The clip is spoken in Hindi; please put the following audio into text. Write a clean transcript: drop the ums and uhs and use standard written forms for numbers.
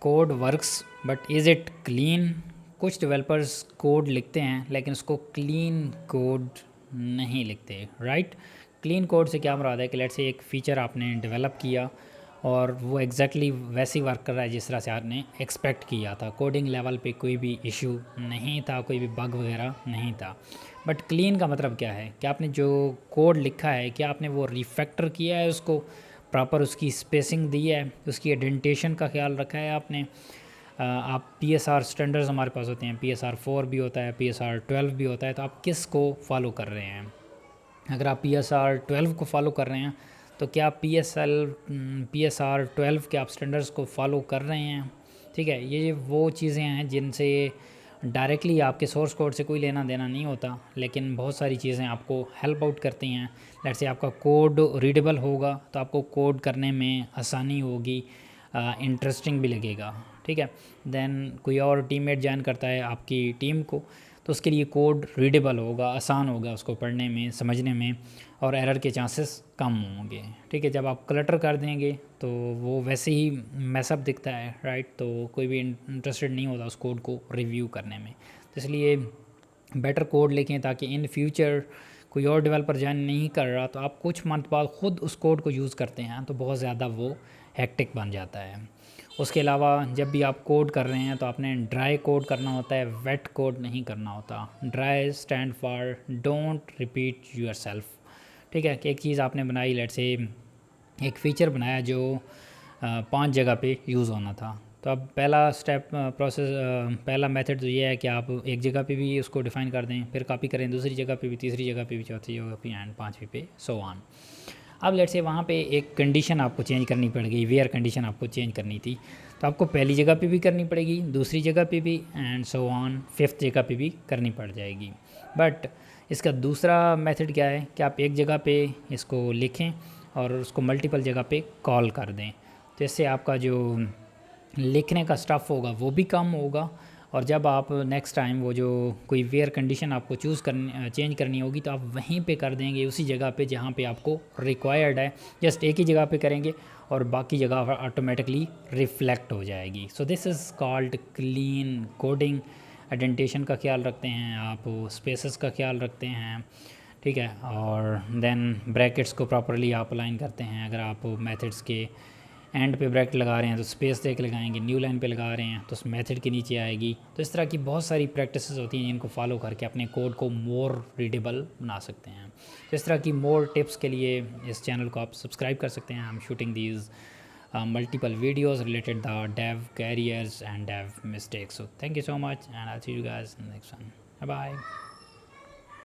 Code works but is it clean. कुछ डेवलपर्स कोड लिखते हैं लेकिन उसको क्लीन कोड नहीं लिखते, राइट। क्लीन कोड से क्या मुराद है कि लेट्स से एक फ़ीचर आपने डेवलप किया और वो एग्जैक्टली वैसे ही वर्क कर रहा है जिस तरह से आपने एक्सपेक्ट किया था, कोडिंग लेवल पे कोई भी इशू नहीं था, कोई भी बग वगैरह नहीं था। बट क्लीन का मतलब क्या है कि आपने जो कोड लिखा है क्या आपने वो रिफैक्टर किया है, उसको प्रॉपर उसकी स्पेसिंग दी है, उसकी एडेंटेशन का ख्याल रखा है आपने। आप PSR स्टैंडर्ड्स हमारे पास होते हैं, PSR 4 भी होता है, PSR 12 भी होता है, तो आप किस को फॉलो कर रहे हैं। अगर आप PSR 12 को फॉलो कर रहे हैं तो क्या PSR 12 के आप स्टैंडर्ड्स को फॉलो कर रहे हैं, ठीक है। ये वो चीज़ें हैं जिनसे डायरेक्टली आपके सोर्स कोड से कोई लेना देना नहीं होता, लेकिन बहुत सारी चीज़ें आपको हेल्प आउट करती हैं। लेट्स से आपका कोड रीडेबल होगा तो आपको कोड करने में आसानी होगी, इंटरेस्टिंग भी लगेगा, ठीक है। देन कोई और टीममेट ज्वाइन करता है आपकी टीम को तो उसके लिए कोड रीडेबल होगा, आसान होगा उसको पढ़ने में, समझने में, और एरर के चांसेस कम होंगे, ठीक है। जब आप क्लटर कर देंगे तो वो वैसे ही मैसअप दिखता है, राइट, तो कोई भी इंटरेस्टेड नहीं होता उस कोड को रिव्यू करने में। तो इसलिए बेटर कोड लिखें ताकि इन फ्यूचर कोई और डेवलपर ज्वाइन नहीं कर रहा तो आप कुछ मंथ बाद ख़ुद उस कोड को यूज़ करते हैं तो बहुत ज़्यादा वो हेक्टिक बन जाता है। उसके अलावा जब भी आप कोड कर रहे हैं तो आपने ड्राई कोड करना होता है, वेट कोड नहीं करना होता। DRY stand for don't repeat yourself, ठीक है। कि एक चीज़ आपने बनाई, लेट से एक फ़ीचर बनाया जो 5 जगह पे यूज़ होना था, तो अब पहला स्टेप पहला मेथड तो ये है कि आप एक जगह पे भी उसको डिफ़ाइन कर दें, फिर कॉपी करें दूसरी जगह पे भी, तीसरी जगह पे भी, चौथी जगह पे एंड पाँचवीं पे, सो ऑन। अब लेट्स से वहाँ पे एक कंडीशन आपको चेंज करनी पड़ गई, वेयर कंडीशन आपको चेंज करनी थी, तो आपको पहली जगह पे भी करनी पड़ेगी, दूसरी जगह पे भी, एंड सो ऑन, फिफ्थ जगह पे भी करनी पड़ जाएगी। बट इसका दूसरा मेथड क्या है कि आप एक जगह पे इसको लिखें और उसको मल्टीपल जगह पे कॉल कर दें, तो इससे आपका जो लिखने का स्टफ़ होगा वो भी कम होगा, और जब आप नेक्स्ट टाइम वो जो कोई वेयर कंडीशन आपको चेंज करनी होगी तो आप वहीं पे कर देंगे, उसी जगह पे जहाँ पे आपको रिक्वायर्ड है, जस्ट एक ही जगह पे करेंगे और बाकी जगह ऑटोमेटिकली रिफ्लेक्ट हो जाएगी। So this is called clean coding. Indentation का ख्याल रखते हैं आप, स्पेसेस का ख्याल रखते हैं, ठीक है, और देन ब्रैकेट्स को प्रॉपरली आप अलाइन करते हैं। अगर आप मेथड्स के एंड पे ब्रैकेट लगा रहे हैं तो स्पेस दे के लगाएंगे, न्यू लाइन पे लगा रहे हैं तो उस मेथड के नीचे आएगी। तो इस तरह की बहुत सारी प्रैक्टिसेस होती हैं जिनको फॉलो करके अपने कोड को मोर रीडेबल बना सकते हैं। तो इस तरह की मोर टिप्स के लिए इस चैनल को आप सब्सक्राइब कर सकते हैं। I am shooting these multiple videos related the dev careers and dev mistakes. So thank you so much and I'll see you guys in the next one. Bye bye.